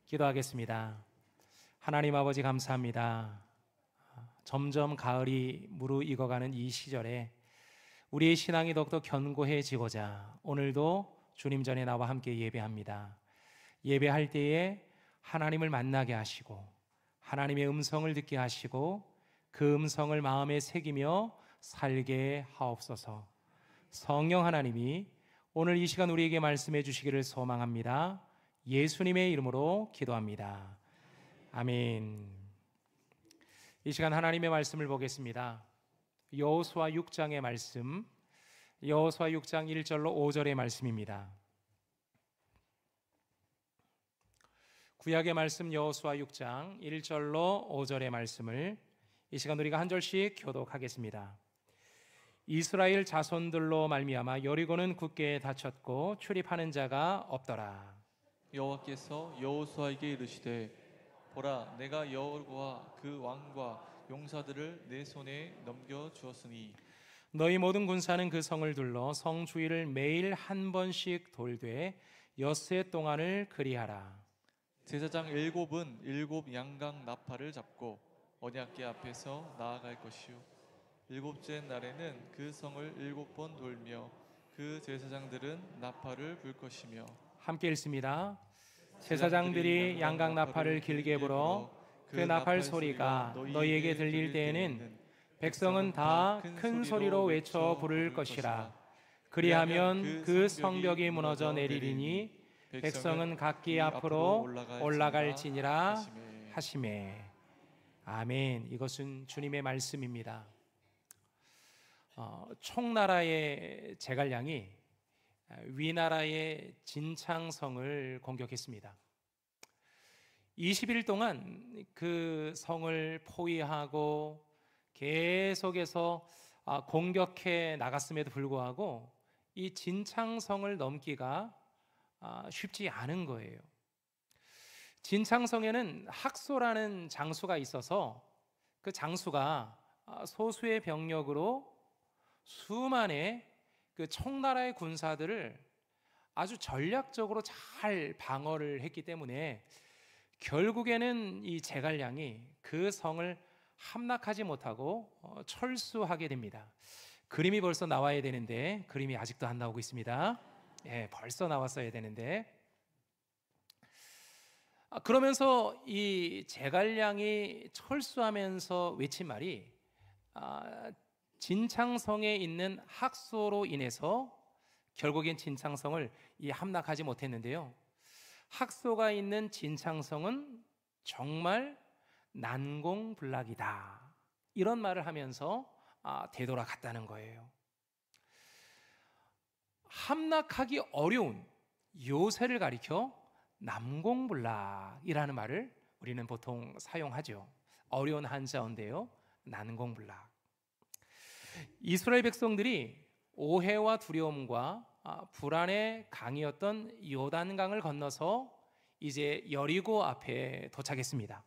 기도하겠습니다. 하나님 아버지 감사합니다. 점점 가을이 무르익어가는 이 시절에 우리의 신앙이 더욱더 견고해지고자 오늘도 주님 전에 나와 함께 예배합니다. 예배할 때에 하나님을 만나게 하시고 하나님의 음성을 듣게 하시고 그 음성을 마음에 새기며 살게 하옵소서. 성령 하나님이 오늘 이 시간 우리에게 말씀해 주시기를 소망합니다. 예수님의 이름으로 기도합니다. 아멘. 이 시간 하나님의 말씀을 보겠습니다. 여호수아 6장의 말씀, 여호수아 6장 1절로 5절의 말씀입니다. 구약의 말씀 여호수아 6장 1절로 5절의 말씀을 이 시간 우리가 한 절씩 교독하겠습니다. 이스라엘 자손들로 말미암아 여리고는 굳게 닫혔고 출입하는 자가 없더라. 여호와께서 여호수아에게 이르시되 보라 내가 여리고와 그 왕과 용사들을 내 손에 넘겨 주었으니 너희 모든 군사는 그 성을 둘러 성 주위를 매일 한 번씩 돌되 엿새 동안을 그리하라. 제사장 일곱은 일곱 양각 나팔을 잡고 언약궤 앞에서 나아갈 것이요 일곱째 날에는 그 성을 일곱 번 돌며 그 제사장들은 나팔을 불 것이며 함께 읽습니다. 제사장들이 양각 나팔을 길게 불어 그 나팔 소리가 너희에게 들릴 때에는 백성은 다 큰 소리로 외쳐 부를 것이라. 그리하면 그 성벽이 무너져 내리리니 백성은 각기 앞으로 올라갈지니라 하시매. 아멘. 이것은 주님의 말씀입니다. 총나라의 제갈량이 위나라의 진창성을 공격했습니다. 20일 동안 그 성을 포위하고 계속해서 공격해 나갔음에도 불구하고 이 진창성을 넘기가 쉽지 않은 거예요. 진창성에는 학소라는 장수가 있어서 그 장수가 소수의 병력으로 수만의 그 청나라의 군사들을 아주 전략적으로 잘 방어를 했기 때문에 결국에는 이 제갈량이 그 성을 함락하지 못하고 철수하게 됩니다. 그림이 벌써 나와야 되는데 그림이 아직도 안 나오고 있습니다. 벌써 나왔어야 되는데 그러면서 이 제갈량이 철수하면서 외친 말이 진창성에 있는 학소로 인해서 결국엔 진창성을 함락하지 못했는데요. 학소가 있는 진창성은 정말 난공불락이다. 이런 말을 하면서 되돌아갔다는 거예요. 함락하기 어려운 요새를 가리켜 남공불락이라는 말을 우리는 보통 사용하죠. 어려운 한자어인데요. 난공불락. 이스라엘 백성들이 오해와 두려움과 불안의 강이었던 요단강을 건너서 이제 여리고 앞에 도착했습니다.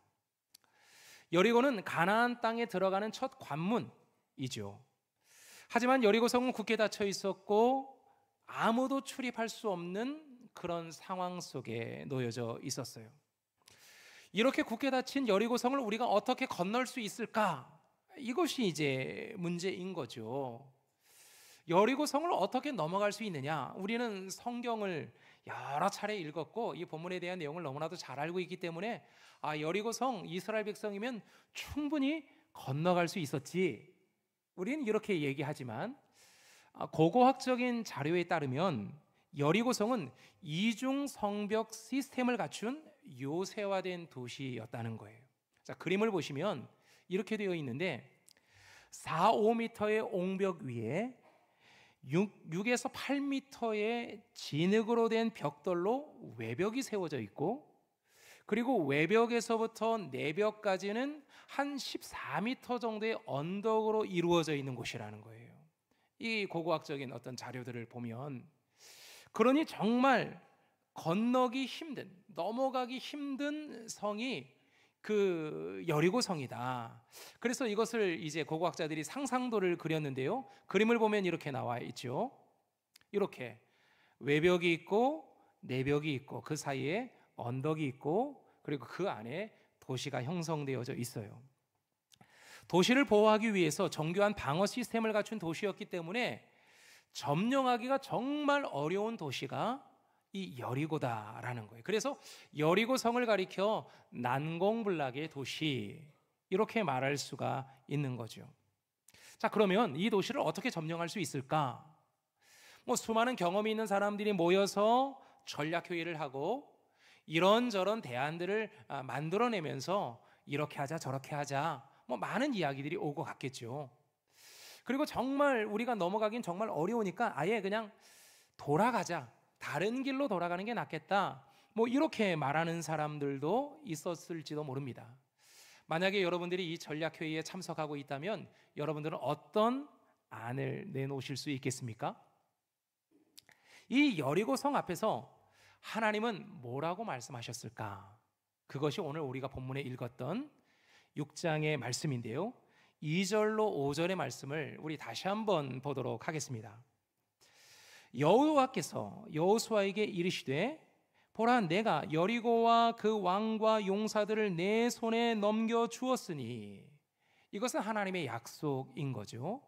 여리고는 가나안 땅에 들어가는 첫 관문이죠. 하지만 여리고성은 굳게 닫혀 있었고 아무도 출입할 수 없는 그런 상황 속에 놓여져 있었어요. 이렇게 굳게 닫힌 여리고성을 우리가 어떻게 건널 수 있을까? 이것이 이제 문제인 거죠. 여리고성을 어떻게 넘어갈 수 있느냐? 우리는 성경을 여러 차례 읽었고 이 본문에 대한 내용을 너무나도 잘 알고 있기 때문에 여리고성 이스라엘 백성이면 충분히 건너갈 수 있었지. 우리는 이렇게 얘기하지만 고고학적인 자료에 따르면 여리고성은 이중 성벽 시스템을 갖춘 요새화된 도시였다는 거예요. 자, 그림을 보시면 이렇게 되어 있는데 4, 5m의 옹벽 위에 6에서 8m의 진흙으로 된 벽돌로 외벽이 세워져 있고 그리고 외벽에서부터 내벽까지는 한 14m 정도의 언덕으로 이루어져 있는 곳이라는 거예요. 이 고고학적인 어떤 자료들을 보면 그러니 정말 건너기 힘든, 넘어가기 힘든 성이 그 여리고성이다. 그래서 이것을 이제 고고학자들이 상상도를 그렸는데요. 그림을 보면 이렇게 나와 있죠. 이렇게 외벽이 있고 내벽이 있고 그 사이에 언덕이 있고 그리고 그 안에 도시가 형성되어져 있어요. 도시를 보호하기 위해서 정교한 방어 시스템을 갖춘 도시였기 때문에 점령하기가 정말 어려운 도시가 이 여리고다라는 거예요. 그래서 여리고 성을 가리켜 난공불락의 도시, 이렇게 말할 수가 있는 거죠. 자, 그러면 이 도시를 어떻게 점령할 수 있을까? 수많은 경험이 있는 사람들이 모여서 전략회의를 하고 이런저런 대안들을 만들어내면서 이렇게 하자 저렇게 하자, 많은 이야기들이 오고 갔겠죠. 그리고 정말 우리가 넘어가긴 정말 어려우니까 아예 그냥 돌아가자, 다른 길로 돌아가는 게 낫겠다, 이렇게 말하는 사람들도 있었을지도 모릅니다. 만약에 여러분들이 이 전략회의에 참석하고 있다면 여러분들은 어떤 안을 내놓으실 수 있겠습니까? 이 여리고 성 앞에서 하나님은 뭐라고 말씀하셨을까? 그것이 오늘 우리가 본문에 읽었던 6장의 말씀인데요, 2절로 5절의 말씀을 우리 다시 한번 보도록 하겠습니다. 여호와께서 여호수아에게 이르시되, 보라, 내가 여리고와 그 왕과 용사들을 내 손에 넘겨 주었으니, 이것은 하나님의 약속인 거죠.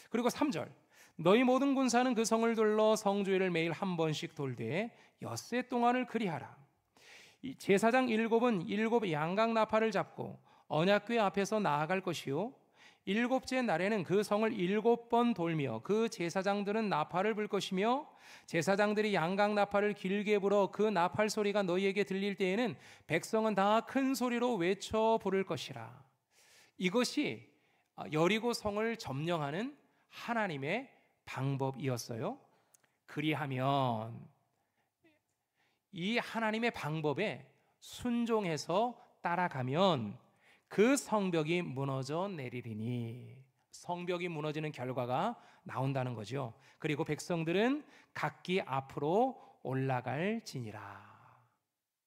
그리고 3절, 너희 모든 군사는 그 성을 둘러 성주회를 매일 한 번씩 돌되 엿새 동안을 그리하라. 제사장 7은 7 양각 나팔을 잡고 언약궤 앞에서 나아갈 것이요, 7째 날에는 그 성을 7번 돌며 그 제사장들은 나팔을 불 것이며, 제사장들이 양각 나팔을 길게 불어 그 나팔 소리가 너희에게 들릴 때에는 백성은 다 큰 소리로 외쳐 부를 것이라. 이것이 여리고 성을 점령하는 하나님의 방법이었어요. 그리하면 이 하나님의 방법에 순종해서 따라가면 그 성벽이 무너져 내리리니, 성벽이 무너지는 결과가 나온다는 거죠. 그리고 백성들은 각기 앞으로 올라갈지니라.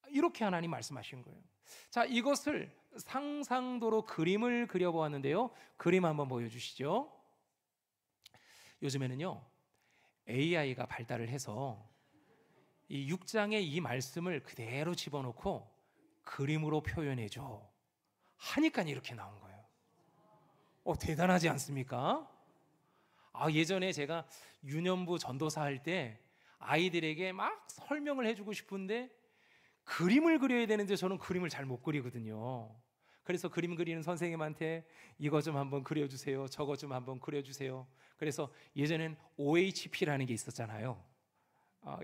이렇게 하나님 말씀하신 거예요. 자, 이것을 상상도로 그림을 그려보았는데요, 그림 한번 보여주시죠. 요즘에는요 AI가 발달을 해서 이 6장의 이 말씀을 그대로 집어넣고 그림으로 표현해줘 하니까 이렇게 나온 거예요. 대단하지 않습니까? 예전에 제가 유년부 전도사 할 때 아이들에게 막 설명을 해주고 싶은데 그림을 그려야 되는데 저는 그림을 잘 못 그리거든요. 그래서 그림 그리는 선생님한테 이거 좀 한번 그려주세요, 저거 좀 한번 그려주세요. 그래서 예전엔 OHP라는 게 있었잖아요.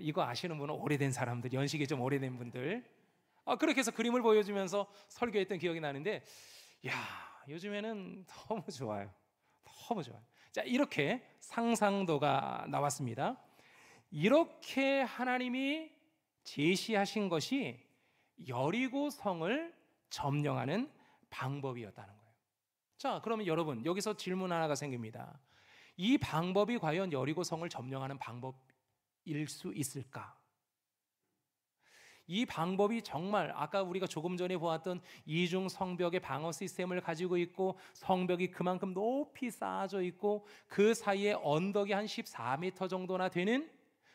이거 아시는 분은 오래된 사람들, 연식이 좀 오래된 분들, 그렇게 해서 그림을 보여주면서 설교했던 기억이 나는데, 요즘에는 너무 좋아요. 너무 좋아요. 자, 이렇게 상상도가 나왔습니다. 이렇게 하나님이 제시하신 것이 여리고 성을 점령하는 방법이었다는 거예요. 자, 그러면 여러분, 여기서 질문 하나가 생깁니다. 이 방법이 과연 여리고 성을 점령하는 방법일 수 있을까? 이 방법이 정말 아까 우리가 조금 전에 보았던 이중 성벽의 방어 시스템을 가지고 있고, 성벽이 그만큼 높이 쌓아져 있고, 그 사이에 언덕이 한 14m 정도나 되는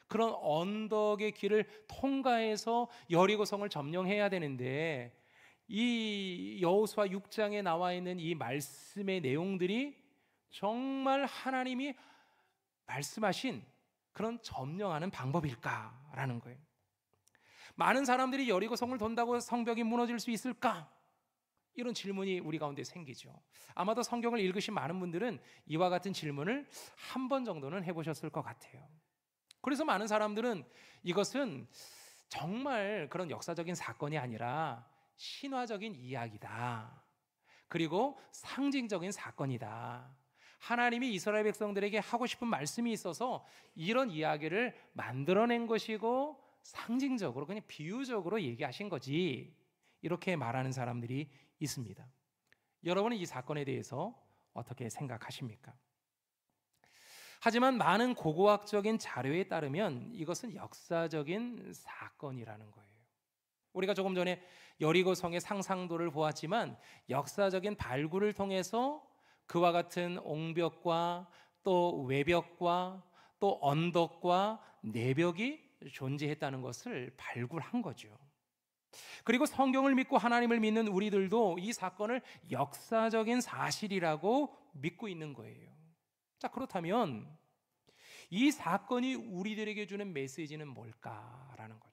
그런 언덕의 길을 통과해서 여리고 성을 점령해야 되는데, 이 여호수아 6장에 나와 있는 이 말씀의 내용들이 정말 하나님이 말씀하신 그런 점령하는 방법일까라는 거예요. 많은 사람들이 여리고 성을 돈다고 성벽이 무너질 수 있을까? 이런 질문이 우리 가운데 생기죠. 아마도 성경을 읽으신 많은 분들은 이와 같은 질문을 한 번 정도는 해보셨을 것 같아요. 그래서 많은 사람들은 이것은 정말 그런 역사적인 사건이 아니라 신화적인 이야기다, 그리고 상징적인 사건이다, 하나님이 이스라엘 백성들에게 하고 싶은 말씀이 있어서 이런 이야기를 만들어낸 것이고 상징적으로 그냥 비유적으로 얘기하신 거지, 이렇게 말하는 사람들이 있습니다. 여러분은 이 사건에 대해서 어떻게 생각하십니까? 하지만 많은 고고학적인 자료에 따르면 이것은 역사적인 사건이라는 거예요. 우리가 조금 전에 여리고 성의 상상도를 보았지만 역사적인 발굴을 통해서 그와 같은 옹벽과 또 외벽과 또 언덕과 내벽이 존재했다는 것을 발굴한 거죠. 그리고 성경을 믿고 하나님을 믿는 우리들도 이 사건을 역사적인 사실이라고 믿고 있는 거예요. 자, 그렇다면 이 사건이 우리들에게 주는 메시지는 뭘까라는 거죠.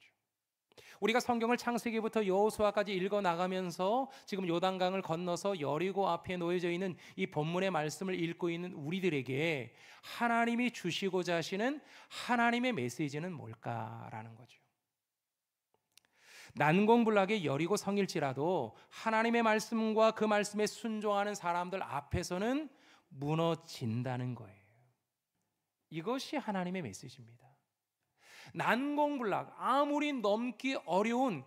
우리가 성경을 창세기부터 여호수아까지 읽어 나가면서 지금 요단강을 건너서 여리고 앞에 놓여져 있는 이 본문의 말씀을 읽고 있는 우리들에게 하나님이 주시고자 하시는 하나님의 메시지는 뭘까라는 거죠. 난공불락의 여리고 성일지라도 하나님의 말씀과 그 말씀에 순종하는 사람들 앞에서는 무너진다는 거예요. 이것이 하나님의 메시지입니다. 난공불락, 아무리 넘기 어려운,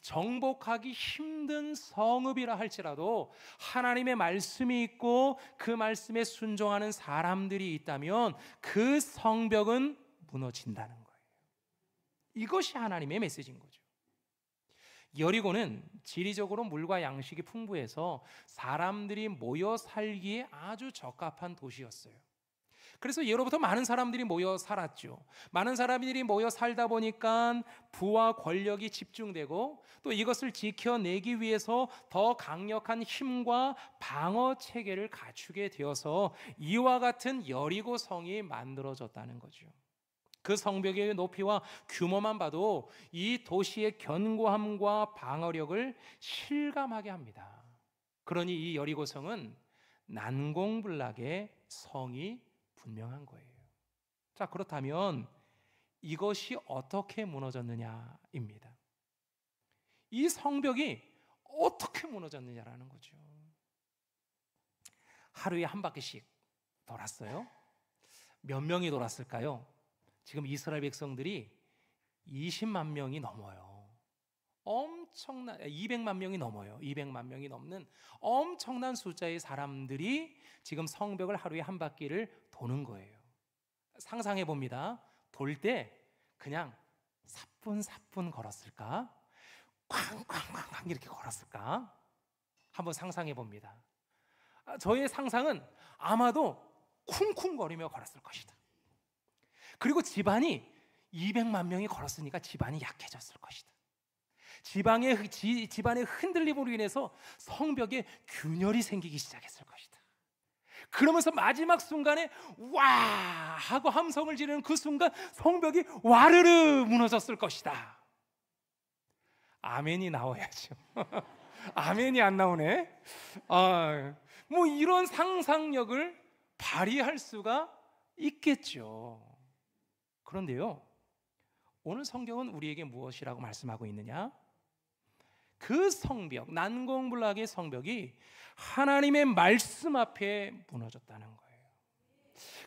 정복하기 힘든 성읍이라 할지라도 하나님의 말씀이 있고 그 말씀에 순종하는 사람들이 있다면 그 성벽은 무너진다는 거예요. 이것이 하나님의 메시지인 거죠. 여리고는 지리적으로 물과 양식이 풍부해서 사람들이 모여 살기에 아주 적합한 도시였어요. 그래서 예로부터 많은 사람들이 모여 살았죠. 많은 사람들이 모여 살다 보니까 부와 권력이 집중되고 또 이것을 지켜내기 위해서 더 강력한 힘과 방어 체계를 갖추게 되어서 이와 같은 여리고 성이 만들어졌다는 거죠. 그 성벽의 높이와 규모만 봐도 이 도시의 견고함과 방어력을 실감하게 합니다. 그러니 이 여리고 성은 난공불락의 성이 분명한 거예요. 자, 그렇다면 이것이 어떻게 무너졌느냐입니다. 이 성벽이 어떻게 무너졌느냐라는 거죠. 하루에 한 바퀴씩 돌았어요. 몇 명이 돌았을까요? 지금 이스라엘 백성들이 20만 명이 넘어요. 엄청난 200만 명이 넘어요. 200만 명이 넘는 엄청난 숫자의 사람들이 지금 성벽을 하루에 한 바퀴를 도는 거예요. 상상해 봅니다. 돌 때 그냥 사뿐사뿐 걸었을까? 쾅쾅쾅쾅 이렇게 걸었을까? 한번 상상해 봅니다. 저의 상상은 아마도 쿵쿵거리며 걸었을 것이다. 그리고 집안이 200만 명이 걸었으니까 집안이 약해졌을 것이다. 집안의 흔들림으로 인해서 성벽에 균열이 생기기 시작했을 것이다. 그러면서 마지막 순간에 와 하고 함성을 지르는 그 순간 성벽이 와르르 무너졌을 것이다. 아멘이 나와야죠. 아멘이 안 나오네. 뭐 이런 상상력을 발휘할 수가 있겠죠. 그런데요, 오늘 성경은 우리에게 무엇이라고 말씀하고 있느냐? 그 성벽, 난공불락의 성벽이 하나님의 말씀 앞에 무너졌다는 거예요.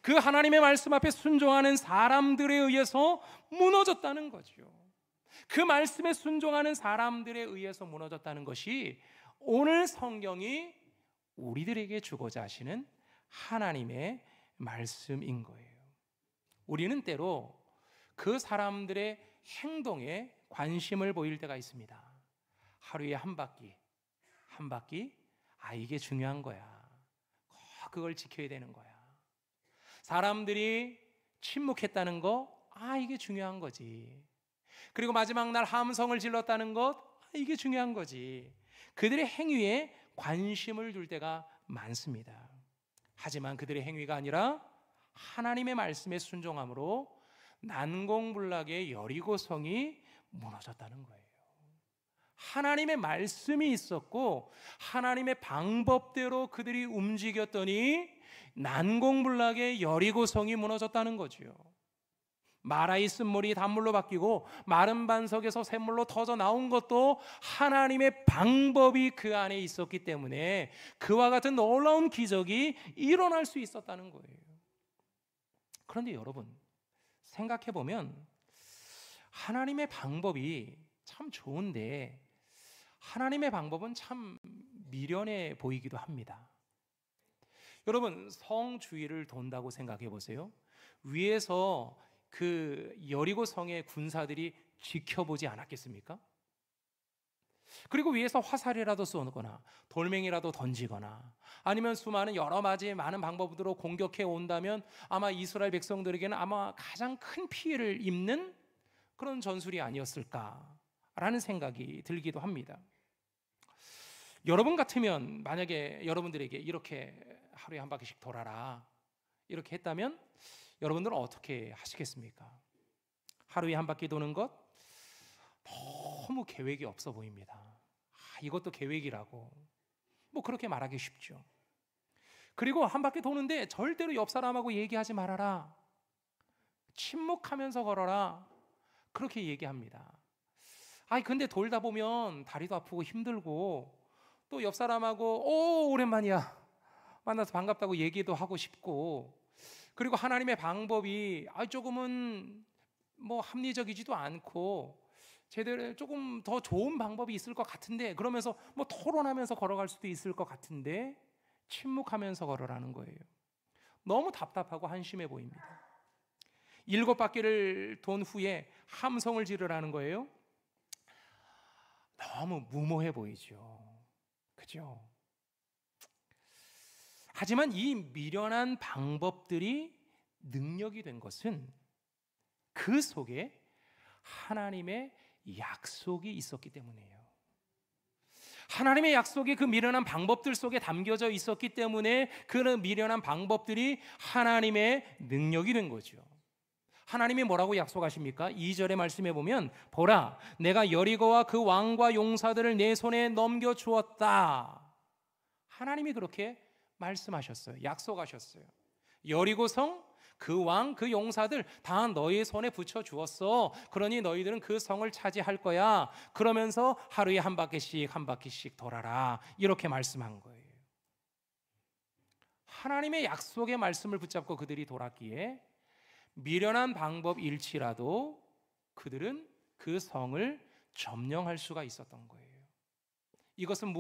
그 하나님의 말씀 앞에 순종하는 사람들에 의해서 무너졌다는 거죠. 그 말씀에 순종하는 사람들에 의해서 무너졌다는 것이 오늘 성경이 우리들에게 주고자 하시는 하나님의 말씀인 거예요. 우리는 때로 그 사람들의 행동에 관심을 보일 때가 있습니다. 하루에 한 바퀴, 이게 중요한 거야. 그걸 지켜야 되는 거야. 사람들이 침묵했다는 거, 이게 중요한 거지. 그리고 마지막 날 함성을 질렀다는 것, 이게 중요한 거지. 그들의 행위에 관심을 둘 때가 많습니다. 하지만 그들의 행위가 아니라 하나님의 말씀에 순종함으로 난공불락의 여리고성이 무너졌다는 거예요. 하나님의 말씀이 있었고 하나님의 방법대로 그들이 움직였더니 난공불락의 여리고성이 무너졌다는 거죠. 마라이 쓴물이 단물로 바뀌고 마른 반석에서 샘물로 터져 나온 것도 하나님의 방법이 그 안에 있었기 때문에 그와 같은 놀라운 기적이 일어날 수 있었다는 거예요. 그런데 여러분, 생각해 보면 하나님의 방법이 참 좋은데 하나님의 방법은 참 미련해 보이기도 합니다. 여러분, 성 주위를 돈다고 생각해 보세요. 위에서 그 여리고 성의 군사들이 지켜보지 않았겠습니까? 그리고 위에서 화살이라도 쏘거나 돌멩이라도 던지거나 아니면 수많은 여러 가지 많은 방법으로 공격해 온다면 아마 이스라엘 백성들에게는 아마 가장 큰 피해를 입는 그런 전술이 아니었을까 라는 생각이 들기도 합니다. 여러분 같으면 만약에 여러분들에게 이렇게 하루에 한 바퀴씩 돌아라 이렇게 했다면 여러분들은 어떻게 하시겠습니까? 하루에 한 바퀴 도는 것 너무 계획이 없어 보입니다. 이것도 계획이라고 뭐 그렇게 말하기 쉽죠. 그리고 한 바퀴 도는데 절대로 옆 사람하고 얘기하지 말아라, 침묵하면서 걸어라, 그렇게 얘기합니다. 근데 돌다 보면 다리도 아프고 힘들고 또 옆 사람하고 오랜만이야 만나서 반갑다고 얘기도 하고 싶고, 그리고 하나님의 방법이 조금은 뭐 합리적이지도 않고 제대로 조금 더 좋은 방법이 있을 것 같은데, 그러면서 뭐 토론하면서 걸어갈 수도 있을 것 같은데 침묵하면서 걸어라는 거예요. 너무 답답하고 한심해 보입니다. 7바퀴를 돈 후에 함성을 지르라는 거예요. 너무 무모해 보이죠. 그죠? 하지만 이 미련한 방법들이 능력이 된 것은 그 속에 하나님의 약속이 있었기 때문이에요. 하나님의 약속이 그 미련한 방법들 속에 담겨져 있었기 때문에 그 미련한 방법들이 하나님의 능력이 된 거죠. 하나님이 뭐라고 약속하십니까? 2절의 말씀에 보면 보라, 내가 여리고와 그 왕과 용사들을 내 손에 넘겨주었다. 하나님이 그렇게 말씀하셨어요. 약속하셨어요. 여리고성, 그 왕, 그 용사들 다 너희 손에 붙여주었어. 그러니 너희들은 그 성을 차지할 거야. 그러면서 하루에 한 바퀴씩 돌아라. 이렇게 말씀한 거예요. 하나님의 약속의 말씀을 붙잡고 그들이 돌았기에 미련한 방법일지라도 그들은 그 성을 점령할 수가 있었던 거예요. 이것은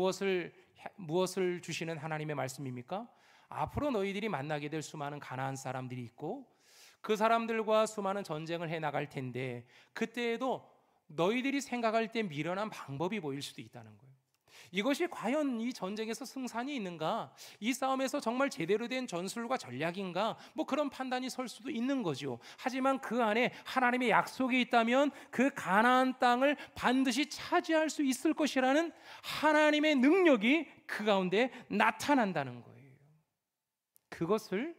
무엇을 주시는 하나님의 말씀입니까? 앞으로 너희들이 만나게 될 수많은 가나안 사람들이 있고 그 사람들과 수많은 전쟁을 해나갈 텐데 그때에도 너희들이 생각할 때 미련한 방법이 보일 수도 있다는 거예요. 이것이 과연 이 전쟁에서 승산이 있는가? 이 싸움에서 정말 제대로 된 전술과 전략인가? 뭐 그런 판단이 설 수도 있는 거죠. 하지만 그 안에 하나님의 약속이 있다면 그 가나안 땅을 반드시 차지할 수 있을 것이라는 하나님의 능력이 그 가운데 나타난다는 거예요. 그것을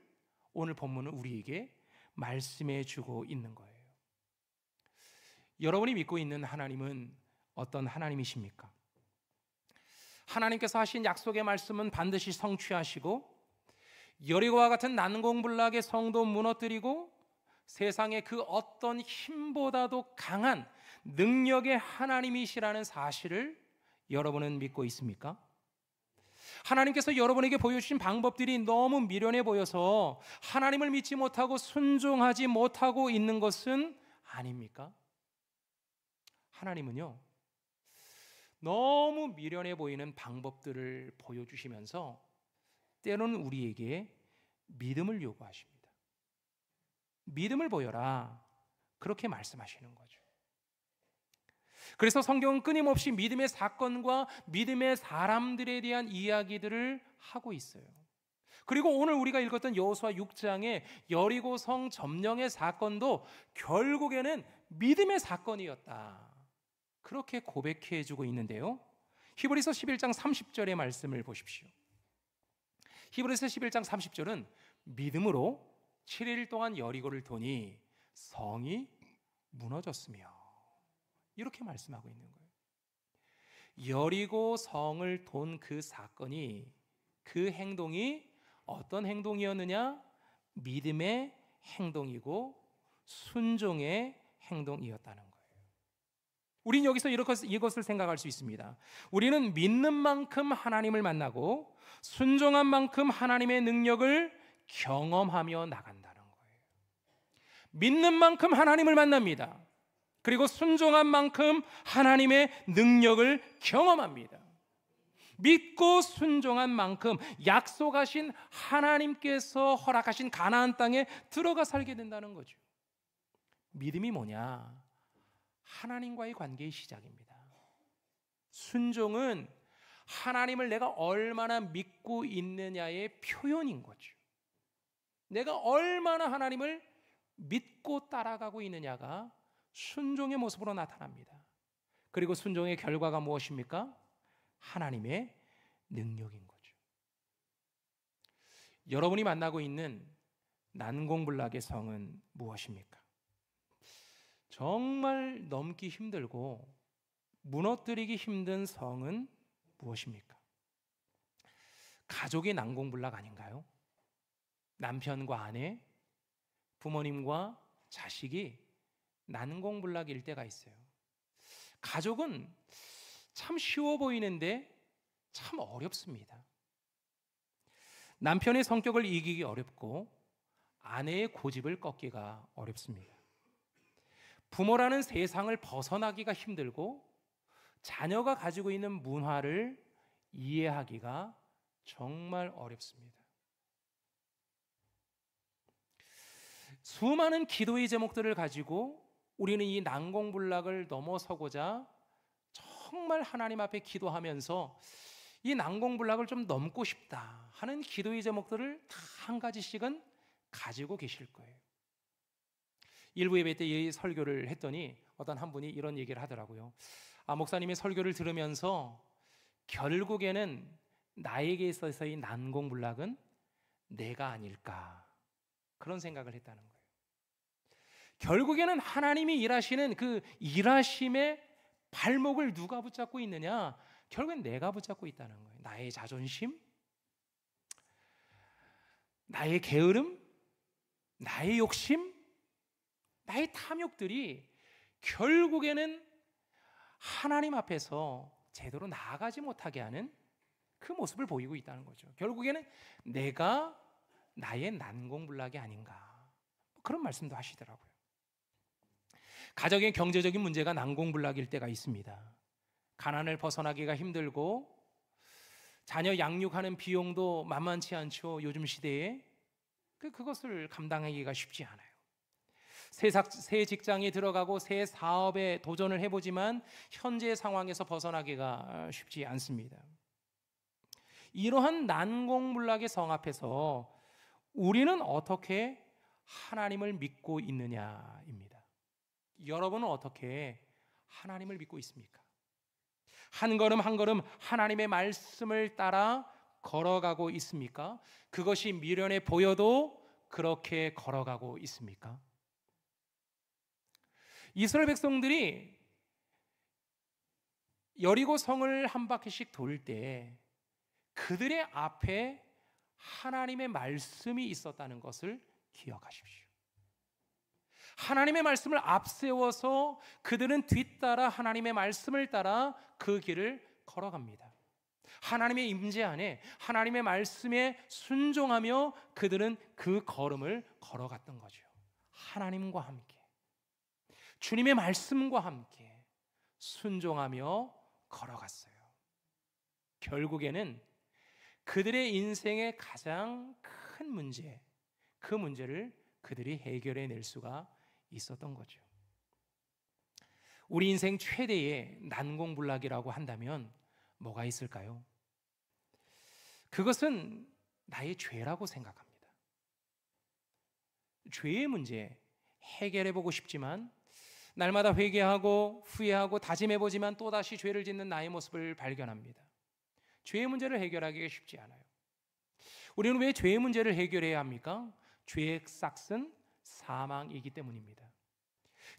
오늘 본문은 우리에게 말씀해 주고 있는 거예요. 여러분이 믿고 있는 하나님은 어떤 하나님이십니까? 하나님께서 하신 약속의 말씀은 반드시 성취하시고 여리고와 같은 난공불락의 성도 무너뜨리고 세상의 그 어떤 힘보다도 강한 능력의 하나님이시라는 사실을 여러분은 믿고 있습니까? 하나님께서 여러분에게 보여주신 방법들이 너무 미련해 보여서 하나님을 믿지 못하고 순종하지 못하고 있는 것은 아닙니까? 하나님은요, 너무 미련해 보이는 방법들을 보여주시면서 때로는 우리에게 믿음을 요구하십니다. 믿음을 보여라, 그렇게 말씀하시는 거죠. 그래서 성경은 끊임없이 믿음의 사건과 믿음의 사람들에 대한 이야기들을 하고 있어요. 그리고 오늘 우리가 읽었던 여호수아 6장의 여리고성 점령의 사건도 결국에는 믿음의 사건이었다, 그렇게 고백해 주고 있는데요. 히브리서 11장 30절의 말씀을 보십시오. 히브리서 11장 30절은 믿음으로 7일 동안 여리고를 도니 성이 무너졌으며, 이렇게 말씀하고 있는 거예요. 여리고 성을 돈 그 사건이, 그 행동이 어떤 행동이었느냐? 믿음의 행동이고 순종의 행동이었다는 거예요. 우린 여기서 이것을 생각할 수 있습니다. 우리는 믿는 만큼 하나님을 만나고 순종한 만큼 하나님의 능력을 경험하며 나간다는 거예요. 믿는 만큼 하나님을 만납니다. 그리고 순종한 만큼 하나님의 능력을 경험합니다. 믿고 순종한 만큼 약속하신 하나님께서 허락하신 가나안 땅에 들어가 살게 된다는 거죠. 믿음이 뭐냐? 하나님과의 관계의 시작입니다. 순종은 하나님을 내가 얼마나 믿고 있느냐의 표현인 거죠. 내가 얼마나 하나님을 믿고 따라가고 있느냐가 순종의 모습으로 나타납니다. 그리고 순종의 결과가 무엇입니까? 하나님의 능력인 거죠. 여러분이 만나고 있는 난공불락의 성은 무엇입니까? 정말 넘기 힘들고 무너뜨리기 힘든 성은 무엇입니까? 가족의 난공불락 아닌가요? 남편과 아내, 부모님과 자식이 난공불락일 때가 있어요. 가족은 참 쉬워 보이는데 참 어렵습니다. 남편의 성격을 이기기 어렵고 아내의 고집을 꺾기가 어렵습니다. 부모라는 세상을 벗어나기가 힘들고 자녀가 가지고 있는 문화를 이해하기가 정말 어렵습니다. 수많은 기도의 제목들을 가지고 우리는 이 난공불락을 넘어서고자 정말 하나님 앞에 기도하면서 이 난공불락을 좀 넘고 싶다 하는 기도의 제목들을 다 한 가지씩은 가지고 계실 거예요. 일부 예배 때 이 설교를 했더니 어떤 한 분이 이런 얘기를 하더라고요. 목사님의 설교를 들으면서 결국에는 나에게 있어서의 난공불락은 내가 아닐까 그런 생각을 했다는 거예요. 결국에는 하나님이 일하시는 그 일하심의 발목을 누가 붙잡고 있느냐? 결국엔 내가 붙잡고 있다는 거예요. 나의 자존심, 나의 게으름, 나의 욕심, 나의 탐욕들이 결국에는 하나님 앞에서 제대로 나아가지 못하게 하는 그 모습을 보이고 있다는 거죠. 결국에는 내가 나의 난공불락이 아닌가 그런 말씀도 하시더라고요. 가정의 경제적인 문제가 난공불락일 때가 있습니다. 가난을 벗어나기가 힘들고 자녀 양육하는 비용도 만만치 않죠. 요즘 시대에 그것을 감당하기가 쉽지 않아요. 새 직장에 들어가고 새 사업에 도전을 해보지만 현재 상황에서 벗어나기가 쉽지 않습니다. 이러한 난공불락의 성 앞에서 우리는 어떻게 하나님을 믿고 있느냐입니다. 여러분은 어떻게 하나님을 믿고 있습니까? 한 걸음 한 걸음 하나님의 말씀을 따라 걸어가고 있습니까? 그것이 미련해 보여도 그렇게 걸어가고 있습니까? 이스라엘 백성들이 여리고 성을 한 바퀴씩 돌 때 그들의 앞에 하나님의 말씀이 있었다는 것을 기억하십시오. 하나님의 말씀을 앞세워서 그들은 뒤따라 하나님의 말씀을 따라 그 길을 걸어갑니다. 하나님의 임재 안에 하나님의 말씀에 순종하며 그들은 그 걸음을 걸어갔던 거죠. 하나님과 함께 주님의 말씀과 함께 순종하며 걸어갔어요. 결국에는 그들의 인생의 가장 큰 문제, 그 문제를 그들이 해결해 낼 수가 있었던 거죠. 우리 인생 최대의 난공불락이라고 한다면 뭐가 있을까요? 그것은 나의 죄라고 생각합니다. 죄의 문제 해결해 보고 싶지만 날마다 회개하고 후회하고 다짐해보지만 또다시 죄를 짓는 나의 모습을 발견합니다. 죄의 문제를 해결하기가 쉽지 않아요. 우리는 왜 죄의 문제를 해결해야 합니까? 죄의 싹은 사망이기 때문입니다.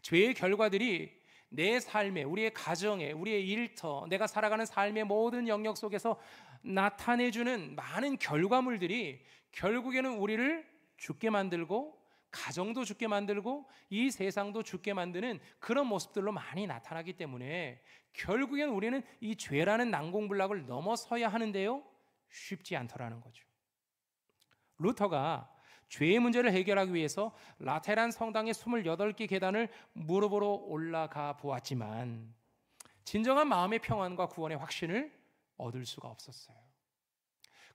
죄의 결과들이 내 삶에, 우리의 가정에, 우리의 일터, 내가 살아가는 삶의 모든 영역 속에서 나타내주는 많은 결과물들이 결국에는 우리를 죽게 만들고 가정도 죽게 만들고 이 세상도 죽게 만드는 그런 모습들로 많이 나타나기 때문에 결국엔 우리는 이 죄라는 난공불락을 넘어서야 하는데요, 쉽지 않더라는 거죠. 루터가 죄의 문제를 해결하기 위해서 라테란 성당의 28개 계단을 무릎으로 올라가 보았지만 진정한 마음의 평안과 구원의 확신을 얻을 수가 없었어요.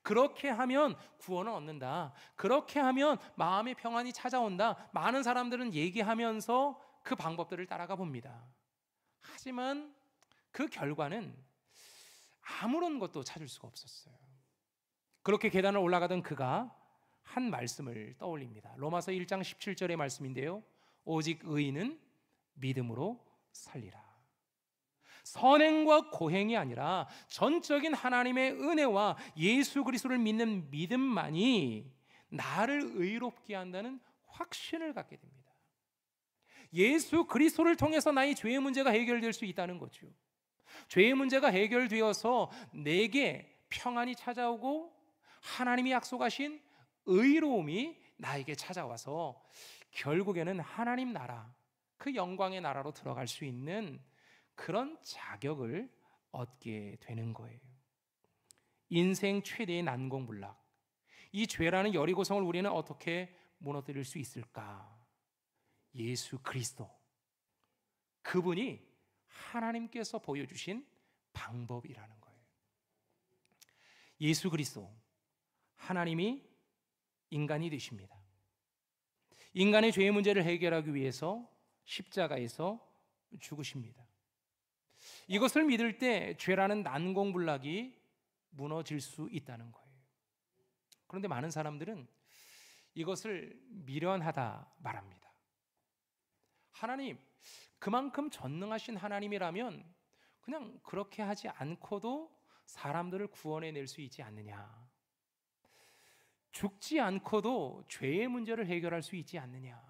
그렇게 하면 구원을 얻는다, 그렇게 하면 마음의 평안이 찾아온다, 많은 사람들은 얘기하면서 그 방법들을 따라가 봅니다. 하지만 그 결과는 아무런 것도 찾을 수가 없었어요. 그렇게 계단을 올라가던 그가 한 말씀을 떠올립니다. 로마서 1장 17절의 말씀인데요, 오직 의인은 믿음으로 살리라. 선행과 고행이 아니라 전적인 하나님의 은혜와 예수 그리스도를 믿는 믿음만이 나를 의롭게 한다는 확신을 갖게 됩니다. 예수 그리스도를 통해서 나의 죄의 문제가 해결될 수 있다는 거죠. 죄의 문제가 해결되어서 내게 평안이 찾아오고 하나님이 약속하신 의로움이 나에게 찾아와서 결국에는 하나님 나라, 그 영광의 나라로 들어갈 수 있는 그런 자격을 얻게 되는 거예요. 인생 최대의 난공불락, 이 죄라는 여리고성을 우리는 어떻게 무너뜨릴 수 있을까? 예수 그리스도, 그분이 하나님께서 보여주신 방법이라는 거예요. 예수 그리스도, 하나님이 인간이 되십니다. 인간의 죄의 문제를 해결하기 위해서 십자가에서 죽으십니다. 이것을 믿을 때 죄라는 난공불락이 무너질 수 있다는 거예요. 그런데 많은 사람들은 이것을 미련하다 말합니다. 하나님, 그만큼 전능하신 하나님이라면 그냥 그렇게 하지 않고도 사람들을 구원해낼 수 있지 않느냐? 죽지 않고도 죄의 문제를 해결할 수 있지 않느냐?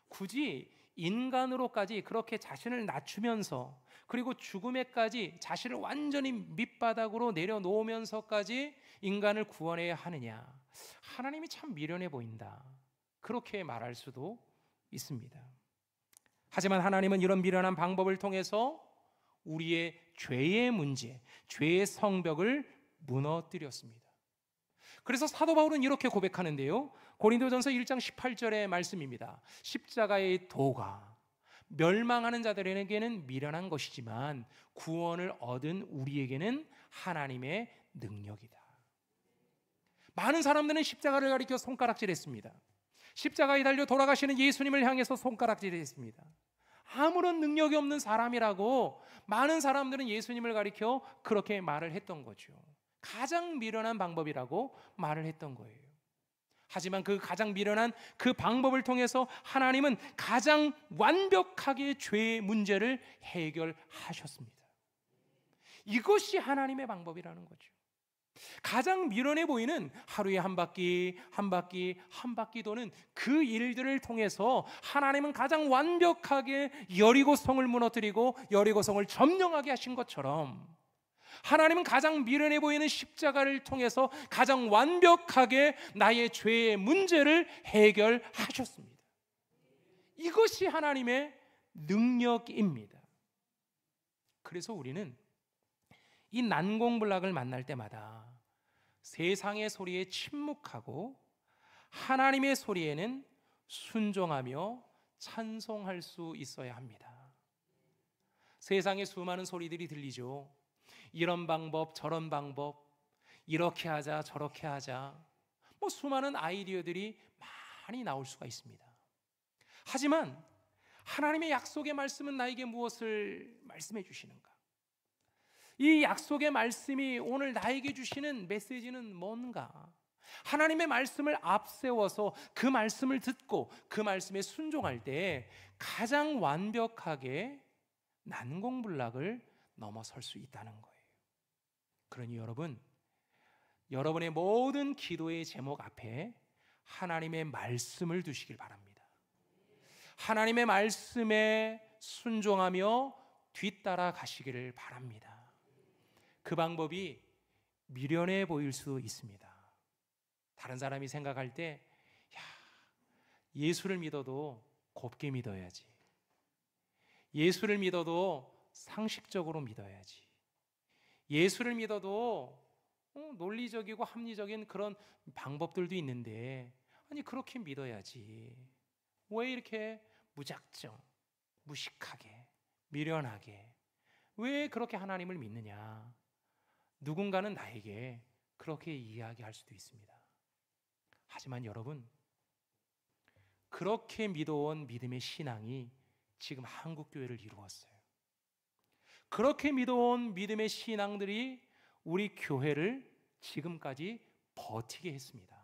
굳이 인간으로까지 그렇게 자신을 낮추면서, 그리고 죽음에까지 자신을 완전히 밑바닥으로 내려놓으면서까지 인간을 구원해야 하느냐? 하나님이 참 미련해 보인다, 그렇게 말할 수도 있습니다. 하지만 하나님은 이런 미련한 방법을 통해서 우리의 죄의 문제, 죄의 성벽을 무너뜨렸습니다. 그래서 사도 바울은 이렇게 고백하는데요, 고린도전서 1장 18절의 말씀입니다. 십자가의 도가 멸망하는 자들에게는 미련한 것이지만 구원을 얻은 우리에게는 하나님의 능력이다. 많은 사람들은 십자가를 가리켜 손가락질했습니다. 십자가에 달려 돌아가시는 예수님을 향해서 손가락질했습니다. 아무런 능력이 없는 사람이라고 많은 사람들은 예수님을 가리켜 그렇게 말을 했던 거죠. 가장 미련한 방법이라고 말을 했던 거예요. 하지만 그 가장 미련한 그 방법을 통해서 하나님은 가장 완벽하게 죄의 문제를 해결하셨습니다. 이것이 하나님의 방법이라는 거죠. 가장 미련해 보이는 하루에 한 바퀴 도는 그 일들을 통해서 하나님은 가장 완벽하게 여리고성을 무너뜨리고 여리고성을 점령하게 하신 것처럼, 하나님은 가장 미련해 보이는 십자가를 통해서 가장 완벽하게 나의 죄의 문제를 해결하셨습니다. 이것이 하나님의 능력입니다. 그래서 우리는 이 난공불락을 만날 때마다 세상의 소리에 침묵하고 하나님의 소리에는 순종하며 찬송할 수 있어야 합니다. 세상의 수많은 소리들이 들리죠. 이런 방법, 저런 방법, 이렇게 하자, 저렇게 하자, 수많은 아이디어들이 많이 나올 수가 있습니다. 하지만 하나님의 약속의 말씀은 나에게 무엇을 말씀해 주시는가? 이 약속의 말씀이 오늘 나에게 주시는 메시지는 뭔가? 하나님의 말씀을 앞세워서 그 말씀을 듣고 그 말씀에 순종할 때 가장 완벽하게 난공불락을 넘어설 수 있다는 거예요. 그러니 여러분의 모든 기도의 제목 앞에 하나님의 말씀을 두시길 바랍니다. 하나님의 말씀에 순종하며 뒤따라 가시기를 바랍니다. 그 방법이 미련해 보일 수 있습니다. 다른 사람이 생각할 때, 예수를 믿어도 곱게 믿어야지, 예수를 믿어도 상식적으로 믿어야지, 예수를 믿어도 논리적이고 합리적인 그런 방법들도 있는데, 아니 그렇게 믿어야지, 왜 이렇게 무작정, 무식하게, 미련하게 왜 그렇게 하나님을 믿느냐? 누군가는 나에게 그렇게 이야기할 수도 있습니다. 하지만 여러분, 그렇게 믿어온 믿음의 신앙이 지금 한국교회를 이루었어요. 그렇게 믿어온 믿음의 신앙들이 우리 교회를 지금까지 버티게 했습니다.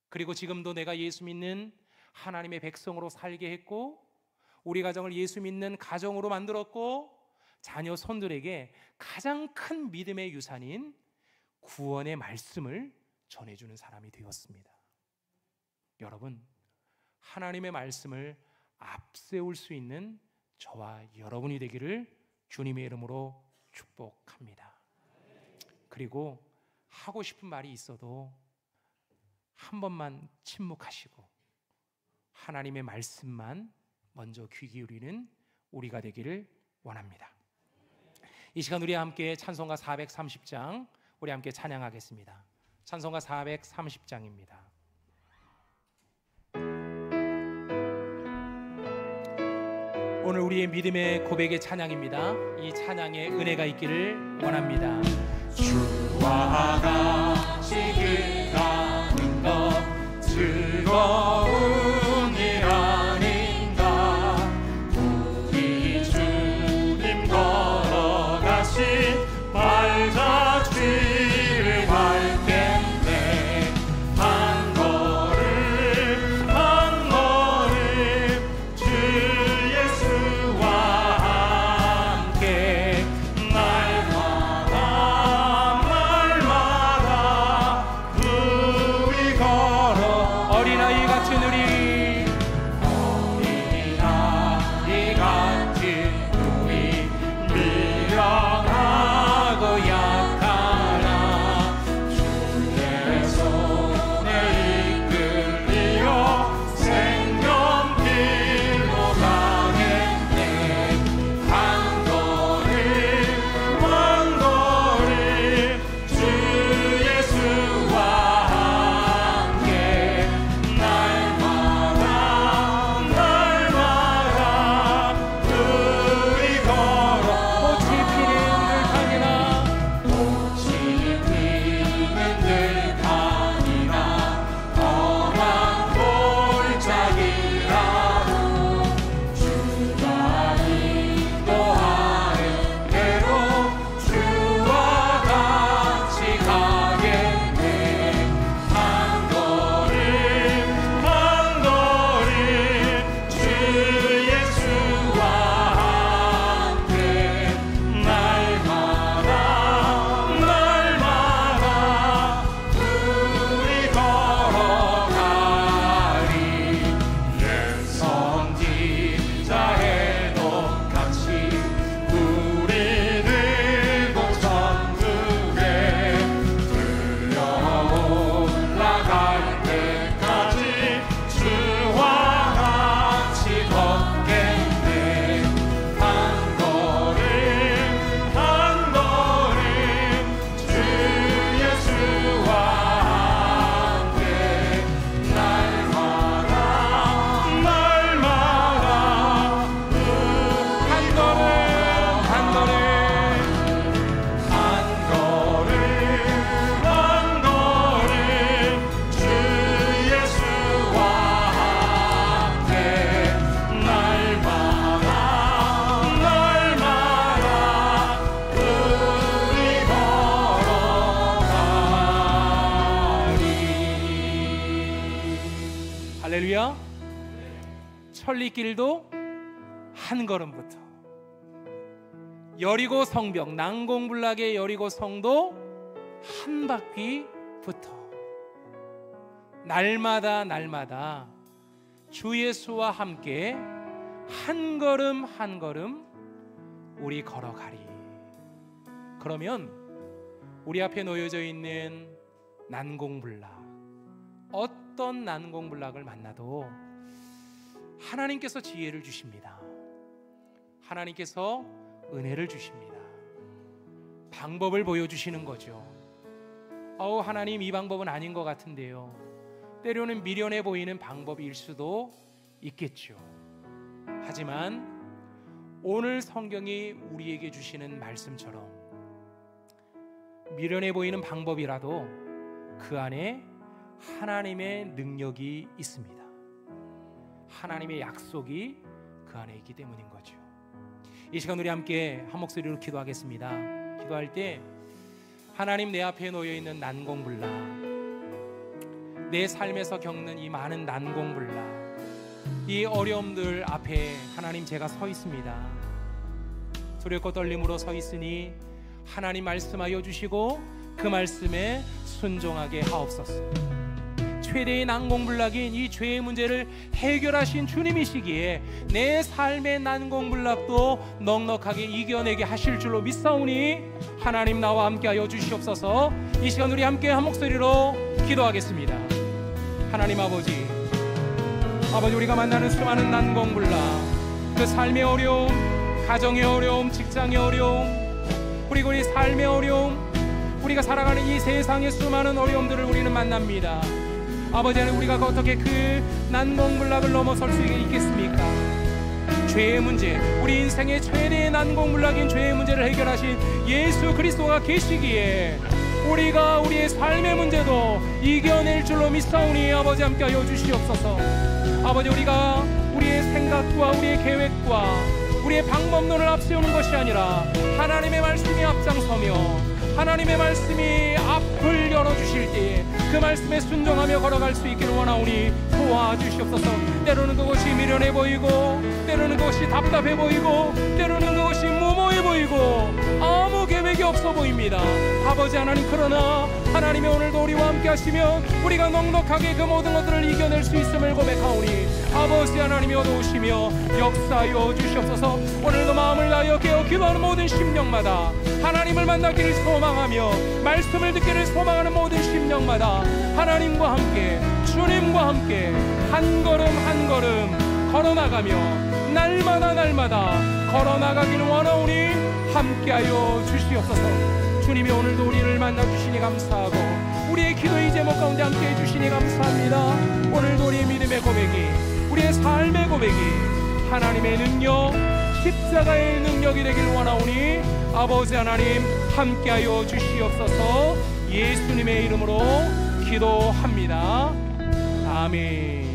그리고 지금도 내가 예수 믿는 하나님의 백성으로 살게 했고, 우리 가정을 예수 믿는 가정으로 만들었고, 자녀 손들에게 가장 큰 믿음의 유산인 구원의 말씀을 전해주는 사람이 되었습니다. 여러분, 하나님의 말씀을 앞세울 수 있는 저와 여러분이 되기를 주님의 이름으로 축복합니다. 그리고 하고 싶은 말이 있어도 한 번만 침묵하시고 하나님의 말씀만 먼저 귀 기울이는 우리가 되기를 원합니다. 이 시간 우리 함께 찬송가 430장 우리 함께 찬양하겠습니다. 찬송가 430장입니다. 오늘 우리의 믿음의 고백의 찬양입니다. 이 찬양에 은혜가 있기를 원합니다. 주와 같이 길 가는 것 즐거운 일 아닌가. 우리 주님 걸어가신 발자취를 밟겠네. 한 걸음 한 걸음 주 예수와 함께 날마다 우리 걸어 어린아이 같은 우리 미련하고 약하나 주의 손에 이끌리어 생명길로 가겠네. 한 걸음 한 걸음 주 예수와 함께 날마다 우리 걸어 꽃이 피는 들판이나 꽃이 피는 들판이나 험한 골짜기라도 주가 인도하는 대로 주와 같이 가겠네. 한 걸음 한 걸음 주 예수와 함께 날마다 우리 걸어가리. 옛 선지자의 똑같이 우리들 곧 천국에 들려 올라갈 때까지 주와 같이 걷겠네. 한 걸음 한 걸음 주 예수와 함께 날마다 한 걸음 한 걸음 한 걸음 한 걸음 주 예수와 함께 날마다 우리 걸어가리. 할렐루야. 천리길도 한 걸음부터, 여리고 성벽 난공불락의 여리고 성도 한 바퀴부터 날마다 주 예수와 함께 한 걸음 한 걸음 우리 걸어가리. 그러면 우리 앞에 놓여져 있는 난공불락, 어떤 난공불락을 만나도 하나님께서 지혜를 주십니다. 하나님께서 은혜를 주십니다. 방법을 보여주시는 거죠. 하나님, 이 방법은 아닌 것 같은데요. 때로는 미련해 보이는 방법일 수도 있겠죠. 하지만 오늘 성경이 우리에게 주시는 말씀처럼 미련해 보이는 방법이라도 그 안에 하나님의 능력이 있습니다. 하나님의 약속이 그 안에 있기 때문인 거죠. 이 시간 우리 함께 한 목소리로 기도하겠습니다. 기도할 때 하나님, 내 앞에 놓여있는 난공불락, 내 삶에서 겪는 이 많은 난공불락, 이 어려움들 앞에 하나님, 제가 서 있습니다. 두렵고 떨림으로 서 있으니 하나님 말씀하여 주시고 그 말씀에 순종하게 하옵소서. 최대의 난공불락인 이 죄의 문제를 해결하신 주님이시기에 내 삶의 난공불락도 넉넉하게 이겨내게 하실 줄로 믿사오니 하나님 나와 함께하여 주시옵소서. 이 시간 우리 함께 한 목소리로 기도하겠습니다. 하나님 아버지, 우리가 만나는 수많은 난공불락, 그 삶의 어려움, 가정의 어려움, 직장의 어려움, 그리고 우리 삶의 어려움, 우리가 살아가는 이 세상의 수많은 어려움들을 우리는 만납니다. 아버지 하나님, 우리가 어떻게 그 난공불락을 넘어설 수 있겠습니까? 죄의 문제, 우리 인생의 최대의 난공불락인 죄의 문제를 해결하신 예수 그리스도가 계시기에 우리가 우리의 삶의 문제도 이겨낼 줄로 믿사오니 아버지 함께하여 주시옵소서. 아버지, 우리가 우리의 생각과 우리의 계획과 우리의 방법론을 앞세우는 것이 아니라 하나님의 말씀이 앞장서며 하나님의 말씀이 앞을 열어주실 때에 그 말씀에 순종하며 걸어갈 수 있기를 원하오니 도와주시옵소서. 때로는 그것이 미련해 보이고, 때로는 그것이 답답해 보이고, 때로는 그것이 무모해 보이고 아무 계획이 없어 보입니다. 아버지 하나님, 그러나 하나님의 오늘도 우리와 함께 하시면 우리가 넉넉하게 그 모든 것들을 이겨낼 수 있음을 고백하오니 아버지 하나님이 얻어오시며 역사하여 주시옵소서. 오늘도 마음을 다하여 깨어 기도하는 모든 심령마다 하나님을 만나기를 소망하며 말씀을 듣기를 소망하는 모든 심령마다 하나님과 함께, 주님과 함께 한 걸음 한 걸음 걸어나가며 날마다 걸어나가기를 원하오니 함께하여 주시옵소서. 주님이 오늘도 우리를 만나주시니 감사하고 우리의 기도의 제목 가운데 함께해 주시니 감사합니다. 오늘도 우리의 믿음의 고백이, 우리의 삶의 고백이 하나님의 능력, 십자가의 능력이 되길 원하오니 아버지 하나님 함께하여 주시옵소서. 예수님의 이름으로 기도합니다. 아멘.